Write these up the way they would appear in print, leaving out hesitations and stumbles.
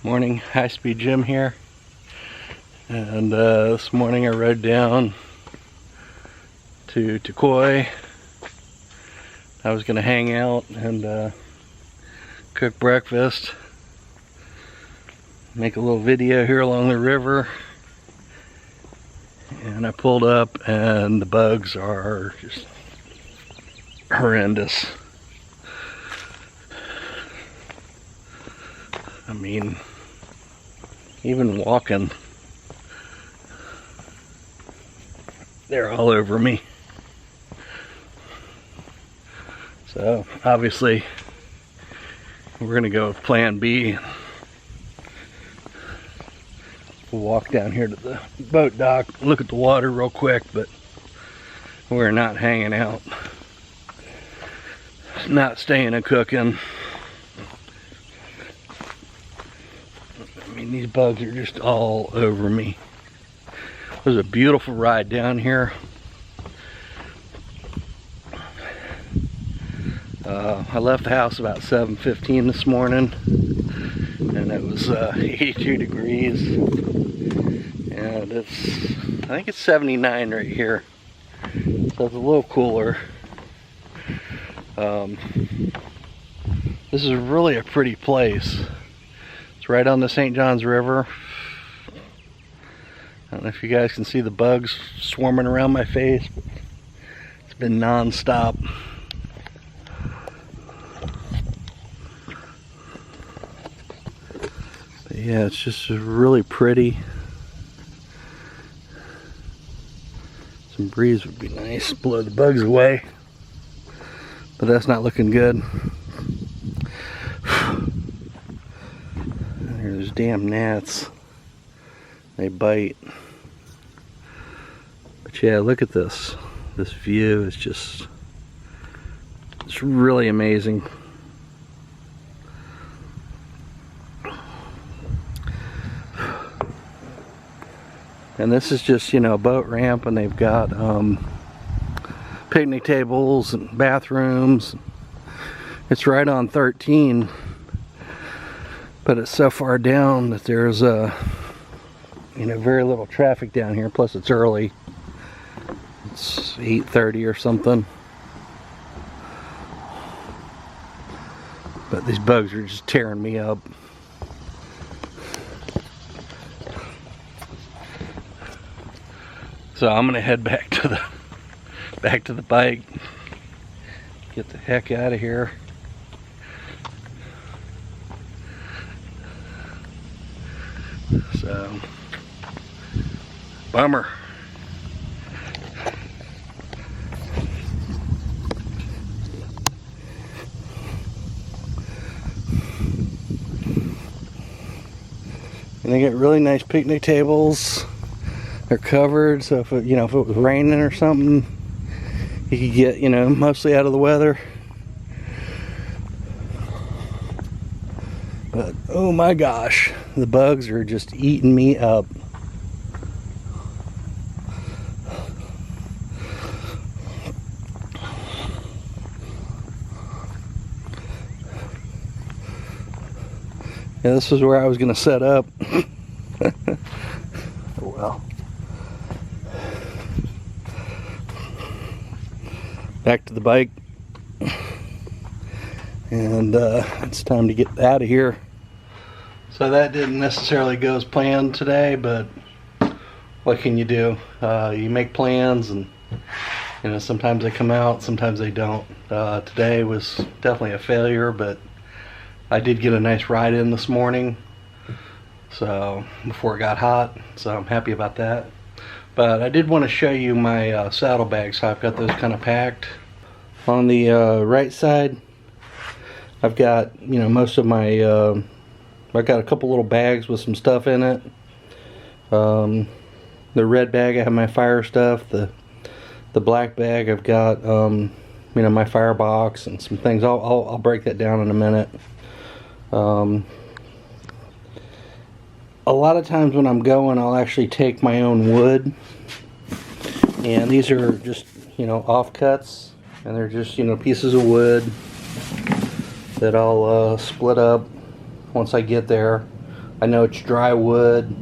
Morning, HighSpeedJim here, and this morning I rode down to Tocoi. I was going to hang out and cook breakfast, make a little video here along the river, and I pulled up and the bugs are just horrendous. I mean, even walking, they're all over me. So obviously we're gonna go with plan B. We'll walk down here to the boat dock, look at the water real quick, but we're not hanging out, not staying and cooking. I mean, these bugs are just all over me. It was a beautiful ride down here. I left the house about 7:15 this morning, and it was 82 degrees, and I think it's 79 right here, so it's a little cooler. This is really a pretty place. It's right on the St. Johns River. I don't know if you guys can see the bugs swarming around my face, but it's been non-stop. But yeah, it's just really pretty. Some breeze would be nice, blow the bugs away, but that's not looking good. There's damn gnats. They bite. But yeah, look at this. This view is just, it's really amazing. And this is just, you know, a boat ramp, and they've got picnic tables and bathrooms. It's right on 13. But it's so far down that there's you know, very little traffic down here. Plus it's early. It's 8:30 or something. But these bugs are just tearing me up. So I'm gonna head back to the bike. Get the heck out of here. So, bummer. And they get really nice picnic tables. They're covered, so if it, you know, if it was raining or something, you could get, you know, mostly out of the weather. But oh my gosh, the bugs are just eating me up. Yeah, this is where I was gonna set up. Oh well. Back to the bike. And it's time to get out of here. So that didn't necessarily go as planned today, but what can you do? You make plans, and you know, sometimes they come out, sometimes they don't. Today was definitely a failure, but I did get a nice ride in this morning, so before it got hot, so I'm happy about that. But I did want to show you my saddlebags, how I've got those kind of packed. On the right side, I've got, you know, most of my, I've got a couple little bags with some stuff in it. The red bag, I have my fire stuff. The black bag, I've got, you know, my firebox and some things. I'll break that down in a minute. A lot of times when I'm going, I'll actually take my own wood, and these are just, you know, offcuts, and they're just, you know, pieces of wood that I'll split up once I get there. I know it's dry wood.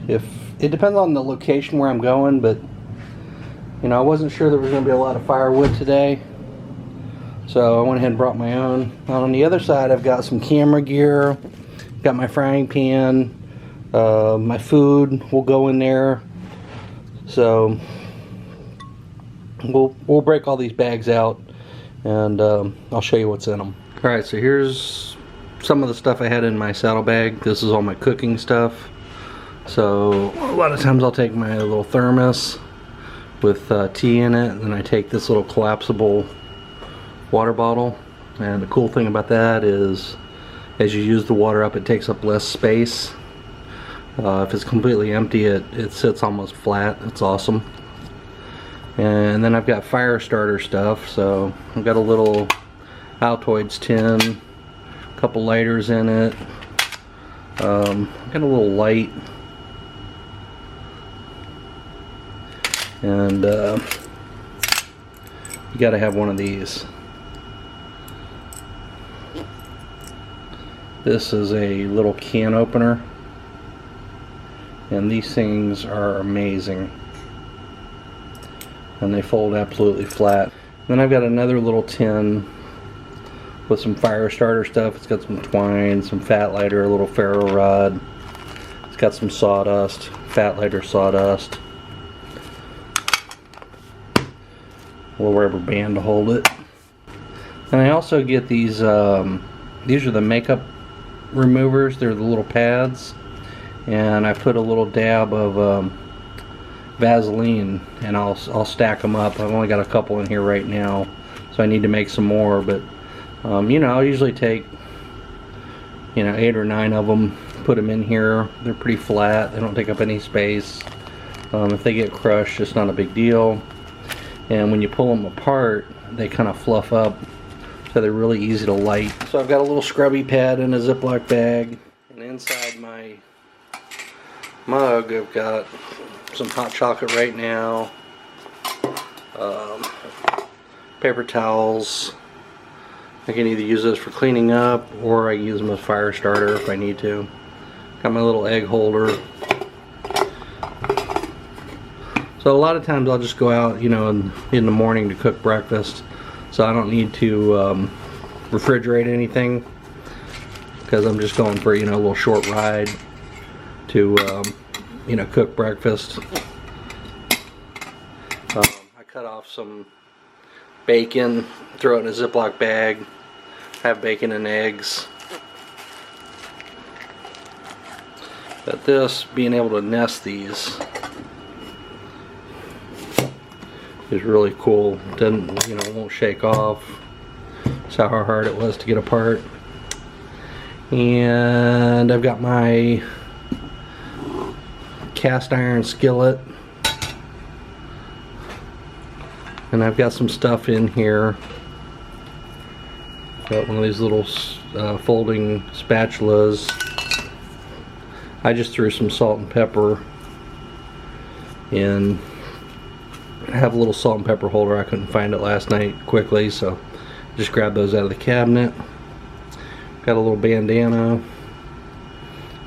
If it depends on the location where I'm going, but you know, I wasn't sure there was going to be a lot of firewood today, so I went ahead and brought my own. On the other side, I've got some camera gear, got my frying pan, my food will go in there. So we'll break all these bags out, and I'll show you what's in them. All right, so here's some of the stuff I had in my saddlebag. This is all my cooking stuff. So a lot of times I'll take my little thermos with tea in it, and then I take this little collapsible water bottle. And the cool thing about that is, as you use the water up, it takes up less space. If it's completely empty, it sits almost flat. It's awesome. And then I've got fire starter stuff. So I've got a little Altoids tin, a couple lighters in it. I've got a little light. And you gotta have one of these. This is a little can opener, and these things are amazing, and they fold absolutely flat. Then I've got another little tin with some fire starter stuff. It's got some twine, some fat lighter, a little ferro rod. It's got some sawdust, fat lighter sawdust, a little rubber band to hold it. And I also get these are the makeup removers. They're the little pads, and I put a little dab of Vaseline, and I'll stack them up. I've only got a couple in here right now, so I need to make some more, but you know, I'll usually take, you know, 8 or 9 of them, put them in here. They're pretty flat, they don't take up any space. If they get crushed, it's not a big deal. And when you pull them apart, they kind of fluff up, so they're really easy to light. So I've got a little scrubby pad in a Ziploc bag, and inside my mug I've got some hot chocolate right now, paper towels. I can either use those for cleaning up, or I can use them as fire starter if I need to. Got my little egg holder. So a lot of times I'll just go out, you know, in the morning to cook breakfast, so I don't need to refrigerate anything, because I'm just going for, you know, a little short ride to you know, cook breakfast. I cut off some bacon, throw it in a Ziploc bag, have bacon and eggs. But this, being able to nest these is really cool. It doesn't, you know, won't shake off. That's how hard it was to get apart. And I've got my cast iron skillet, and I've got some stuff in here. Got one of these little folding spatulas. I just threw some salt and pepper in. I have a little salt and pepper holder. I couldn't find it last night quickly, so just grabbed those out of the cabinet. Got a little bandana.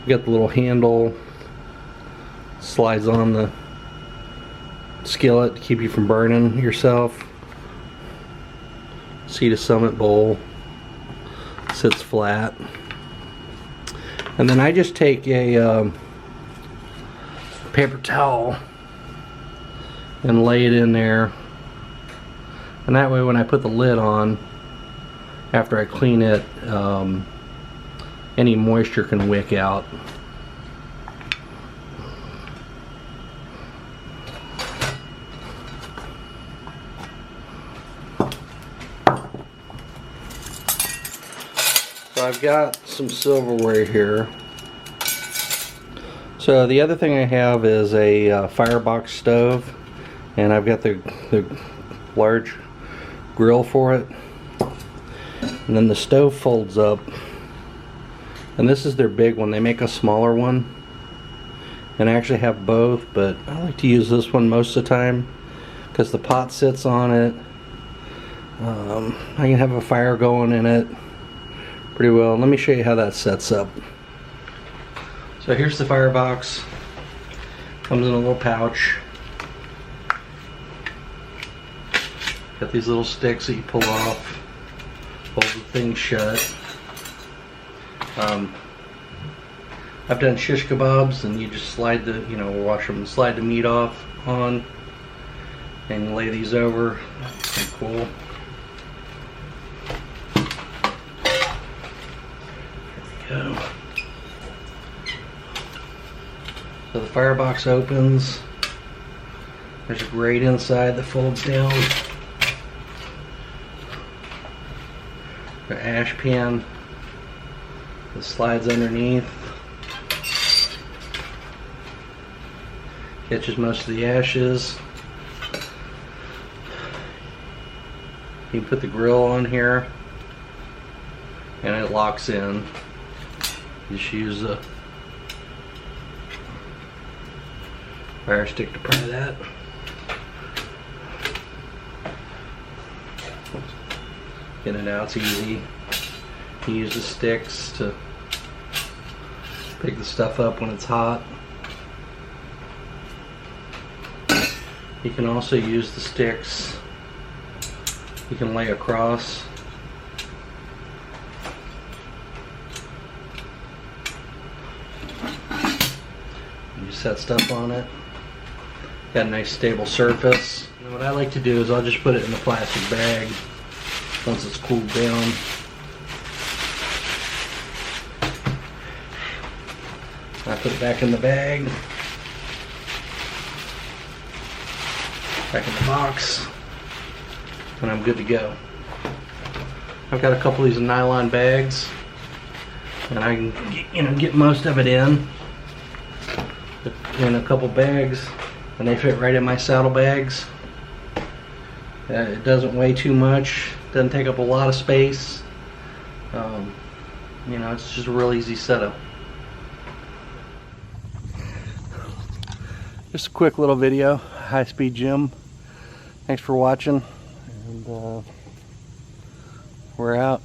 Got the little handle. Slides on the skillet to keep you from burning yourself. Sea to Summit bowl. Sits flat. And then I just take a paper towel and lay it in there, and that way when I put the lid on, after I clean it, any moisture can wick out. So I've got some silverware here. So the other thing I have is a firebox stove, and I've got the large grill for it. And then the stove folds up, and this is their big one. They make a smaller one, and I actually have both, but I like to use this one most of the time because the pot sits on it. I can have a fire going in it pretty well. Let me show you how that sets up. So here's the firebox. Comes in a little pouch. Got these little sticks that you pull off, hold the thing shut. I've done shish kebabs, and you just slide the, wash them and slide the meat off on, and you lay these over. Pretty cool. There we go. So the firebox opens. There's a grate inside that folds down. The ash pan that slides underneath. Catches most of the ashes. You put the grill on here and it locks in. Just use a fire stick to pry that. In and out's easy. You use the sticks to pick the stuff up when it's hot. You can also use the sticks. You can lay across. You set stuff on it. Got a nice stable surface. And what I like to do is I'll just put it in a plastic bag once it's cooled down. I put it back in the bag. Back in the box, and I'm good to go. I've got a couple of these nylon bags, and I can get most of it in a couple bags, and they fit right in my saddlebags. It doesn't weigh too much, doesn't take up a lot of space. It's just a real easy setup. Just a quick little video. HighSpeedJim. Thanks for watching, and we're out.